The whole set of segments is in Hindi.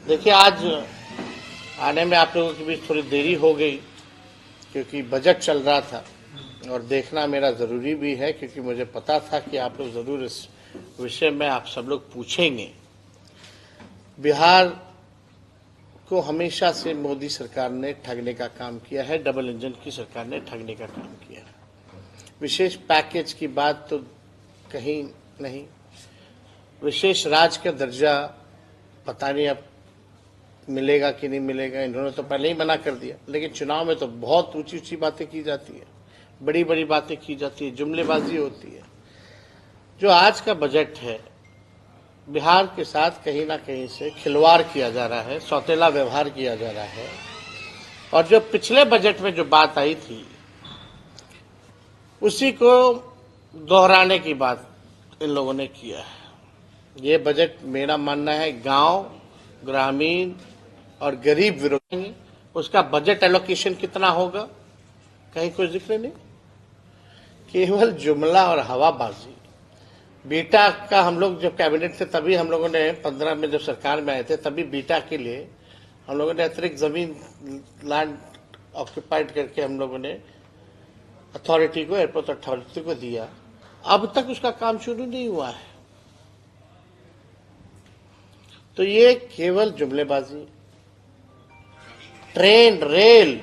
देखिए, आज आने में आप लोगों के बीच थोड़ी देरी हो गई क्योंकि बजट चल रहा था और देखना मेरा ज़रूरी भी है क्योंकि मुझे पता था कि आप लोग ज़रूर इस विषय में आप सब लोग पूछेंगे। बिहार को हमेशा से मोदी सरकार ने ठगने का काम किया है, डबल इंजन की सरकार ने ठगने का काम किया है। विशेष पैकेज की बात तो कहीं नहीं, विशेष राज्य का दर्जा पता नहीं अब मिलेगा कि नहीं मिलेगा, इन्होंने तो पहले ही मना कर दिया। लेकिन चुनाव में तो बहुत ऊंची ऊंची बातें की जाती है, बड़ी बड़ी बातें की जाती है, जुमलेबाजी होती है। जो आज का बजट है, बिहार के साथ कहीं ना कहीं से खिलवाड़ किया जा रहा है, सौतेला व्यवहार किया जा रहा है। और जो पिछले बजट में जो बात आई थी उसी को दोहराने की बात इन लोगों ने किया है। ये बजट मेरा मानना है गांव, ग्रामीण और गरीब विरोधी। उसका बजट एलोकेशन कितना होगा कहीं कोई जिक्र नहीं, केवल जुमला और हवाबाजी। बीटा का हम लोग जब कैबिनेट थे तभी हम लोगों ने 15 में जब सरकार में आए थे तभी बीटा के लिए हम लोगों ने अतिरिक्त जमीन लैंड ऑक्यूपाइड करके हम लोगों ने अथॉरिटी को, एयरपोर्ट अथॉरिटी को दिया। अब तक उसका काम शुरू नहीं हुआ है। तो ये केवल जुमलेबाजी। ट्रेन रेल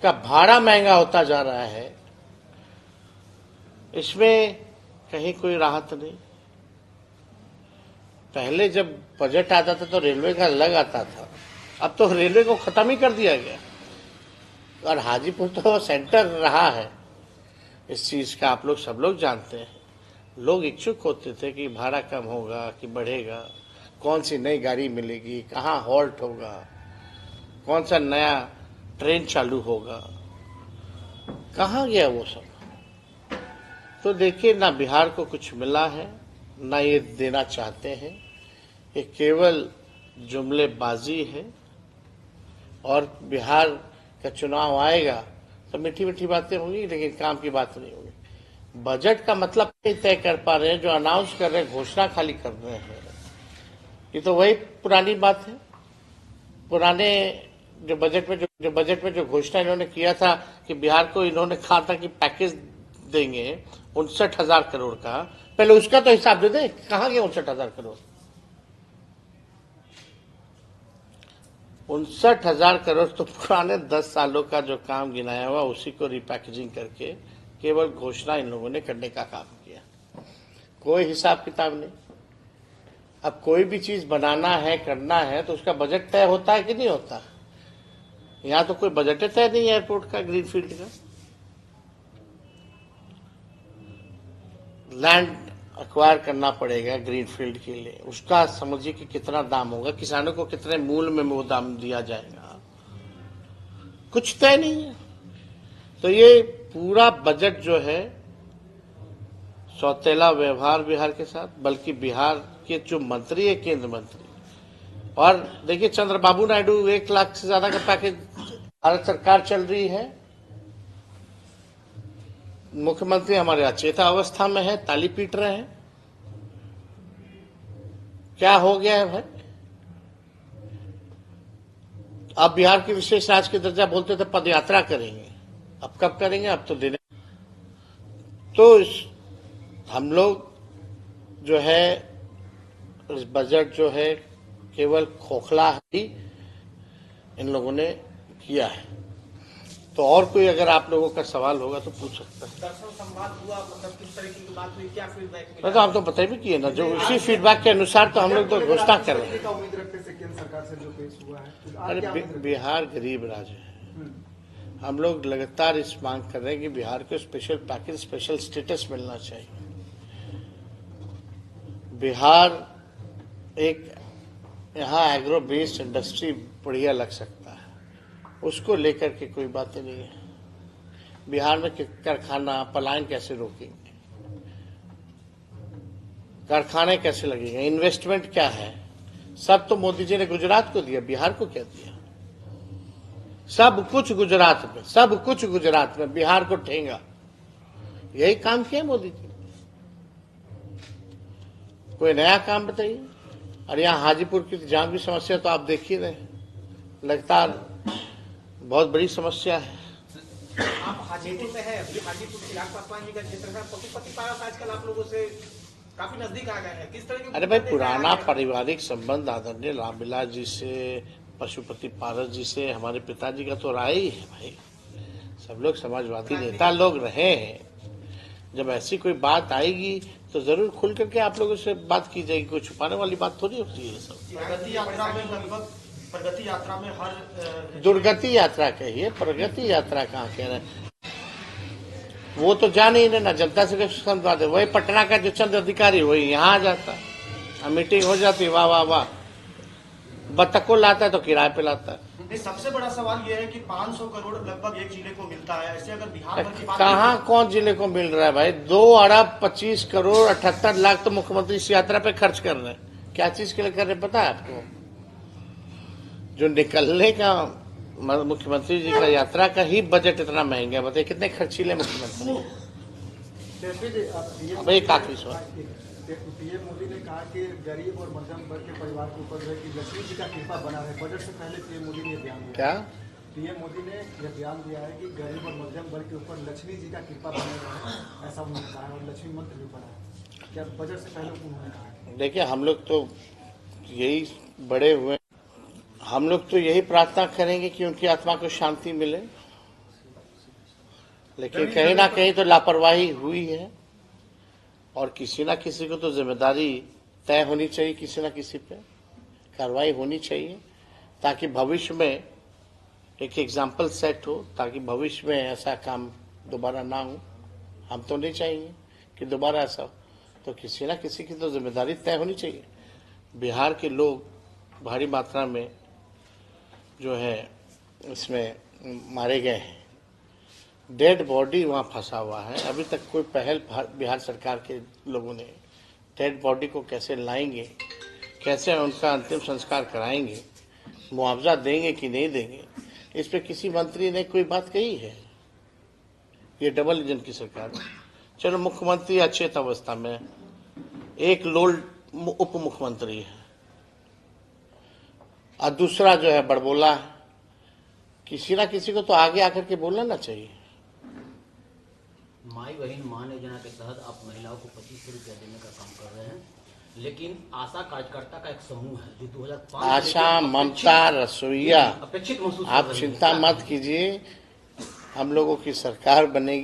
का भाड़ा महंगा होता जा रहा है, इसमें कहीं कोई राहत नहीं। पहले जब बजट आता था तो रेलवे का अलग आता था, अब तो रेलवे को खत्म ही कर दिया गया। और हाजीपुर तो सेंटर रहा है इस चीज का, आप लोग सब लोग जानते हैं। लोग इच्छुक होते थे कि भाड़ा कम होगा कि बढ़ेगा, कौन सी नई गाड़ी मिलेगी, कहाँ हॉल्ट होगा, कौन सा नया ट्रेन चालू होगा, कहाँ गया वो सब। तो देखिए, ना बिहार को कुछ मिला है, ना ये देना चाहते हैं। ये केवल जुमलेबाजी है। और बिहार का चुनाव आएगा तो मीठी मीठी बातें होंगी लेकिन काम की बात नहीं होगी। बजट का मतलब नहीं तय कर पा रहे हैं, जो अनाउंस कर रहे हैं घोषणा खाली कर रहे हैं। ये तो वही पुरानी बात है। पुराने जो बजट में जो घोषणा इन्होंने किया था कि बिहार को इन्होंने कहा था कि पैकेज देंगे 59,000 करोड़ का, पहले उसका तो हिसाब दे दे, कहां गया 59,000 करोड़। 59,000 करोड़ तो पुराने 10 सालों का जो काम गिनाया हुआ उसी को रिपैकेजिंग करके केवल घोषणा इन लोगों ने करने का काम किया, कोई हिसाब किताब नहीं। अब कोई भी चीज बनाना है, करना है तो उसका बजट तय होता है कि नहीं होता। यहां तो कोई बजट तय नहीं है एयरपोर्ट का, ग्रीनफील्ड का। लैंड अक्वायर करना पड़ेगा ग्रीनफील्ड के लिए, उसका समझिए कि कितना दाम होगा, किसानों को कितने मूल्य में वो दाम दिया जाएगा, कुछ तय नहीं है। तो ये पूरा बजट जो है सौतेला व्यवहार बिहार के साथ, बल्कि बिहार के जो मंत्री है, केंद्र मंत्री। और देखिए, चंद्रबाबू नायडू 1 लाख से ज्यादा का पैकेज भारत सरकार चल रही है। मुख्यमंत्री हमारे अचेता अवस्था में है, ताली पीट रहे हैं। क्या हो गया है भाई। अब बिहार की विशेष राज्य के दर्जा बोलते थे पदयात्रा करेंगे, अब कब करेंगे, अब तो देने। तो हम लोग जो है इस बजट जो है केवल खोखला ही इन लोगों ने किया है। तो और कोई अगर आप लोगों का सवाल होगा तो पूछ सकता है। दरअसल संवाद हुआ, मतलब किस तरह की बात हुई, क्या फीडबैक मिला? तो हम तो बता भी किए ना, जो उसी फीडबैक के अनुसार तो हम लोग तो घोषणा कर रहे हैं। उम्मीद रखते थे केंद्र सरकार से जो पेश हुआ है। अरे बिहार गरीब राज्य है, हम लोग लगातार इस मांग कर रहे हैं कि बिहार को स्पेशल पैकेज, स्पेशल स्टेटस मिलना चाहिए। बिहार एक यहाँ एग्रो बेस्ड इंडस्ट्री बढ़िया लग सकता है, उसको लेकर के कोई बातें नहीं है। बिहार में कारखाना पलायन कैसे रोकेंगे, कारखाने कैसे लगेंगे, इन्वेस्टमेंट क्या है, सब तो मोदी जी ने गुजरात को दिया, बिहार को क्या दिया। सब कुछ गुजरात में, सब कुछ गुजरात में, बिहार को ठेंगा। यही काम किया मोदी जी। कोई नया काम बताइए। और यहाँ हाजीपुर की जाम की समस्या तो आप देख ही रहे, लगातार बहुत बड़ी समस्या है। आप हाजीपुर में है, अभी हाजीपुर चिराग पासवान जी का क्षेत्र है, पशुपति पारस आजकल आप लोगों से काफी नजदीक आ गए हैं, किस तरह की? अरे भाई, पुराना पारिवारिक संबंध आदरणीय रामविलास जी से, पशुपति पारस जी से हमारे पिताजी का तो रहा ही है भाई। सब लोग समाजवादी नेता लोग रहे हैं। जब ऐसी कोई बात आएगी तो जरूर खुल करके आप लोगों से बात की जाएगी, कोई छुपाने वाली बात थोड़ी होती है। सब प्रगति यात्रा में लगभग, प्रगति यात्रा में हर दुर्गति यात्रा कहिए, प्रगति यात्रा कहाँ कह रहे हैं? वो तो जान ही ना, जनता से कैसे समझा दे। वही पटना का जो चंद अधिकारी वही यहाँ आ जाता, मीटिंग हो जाती, वाह वाह वाह, बतख को लाता है तो किराए पे लाता है। सबसे बड़ा सवाल यह है कि 500 करोड़ लगभग एक जिले को मिलता है, ऐसे अगर बिहार भर की बात कहाँ कौन जिले को मिल रहा है भाई? 2 अरब 25 करोड़ 78 लाख तो मुख्यमंत्री इस यात्रा पे खर्च कर रहे हैं। क्या चीज के लिए कर रहे हैं पता है आपको? जो निकलने का मुख्यमंत्री जी का यात्रा का ही बजट इतना महंगा है, बताइए कितने खर्चीले मुख्यमंत्री। भाई एक आखिरी सवाल, पीएम मोदी ने कहा कि गरीब और मध्यम वर्ग के परिवार के ऊपर है कि लक्ष्मी जी का कृपा बना है। बजट से पहले पीएम मोदी ने यह बयान दिया। क्या पीएम मोदी ने यह बयान दिया है कि गरीब और मध्यम वर्ग के ऊपर लक्ष्मी जी का कृपा बने रहे, ऐसा उन्होंने कहा है, और लक्ष्मी मंत्र भी पड़ा है। क्या बजट से पहले उन्होंने कहा? देखिए, हम लोग तो यही बड़े हुए, हम लोग तो यही प्रार्थना करेंगे कि उनकी आत्मा को शांति मिले, लेकिन कहीं ना कहीं तो लापरवाही हुई है और किसी ना किसी को तो जिम्मेदारी तय होनी चाहिए, किसी ना किसी पे कार्रवाई होनी चाहिए, ताकि भविष्य में एक एग्जाम्पल सेट हो, ताकि भविष्य में ऐसा काम दोबारा ना हो। हम तो नहीं चाहेंगे कि दोबारा ऐसा हो, तो किसी ना किसी की तो जिम्मेदारी तय होनी चाहिए। बिहार के लोग भारी मात्रा में जो है इसमें मारे गए हैं, डेड बॉडी वहाँ फंसा हुआ है। अभी तक कोई पहल बिहार सरकार के लोगों ने डेड बॉडी को कैसे लाएंगे, कैसे उनका अंतिम संस्कार कराएंगे, मुआवजा देंगे कि नहीं देंगे, इस पे किसी मंत्री ने कोई बात कही है? ये डबल इंजन की सरकार है। चलो, मुख्यमंत्री अचेत अवस्था में, एक लोल उप मुख्यमंत्री है और दूसरा जो है बड़बोला है। किसी ना किसी को तो आगे आकर के बोलना ना चाहिए। माई बहन मान योजना के तहत आप महिलाओं को 2500 रुपया देने का काम कर रहे हैं, लेकिन आशा कार्यकर्ता का एक समूह है जो 2005 आशा, ममता, रसोईया, अपेक्षित महसूस आप चिंता मत कीजिए, हम लोगों की सरकार बनेगी।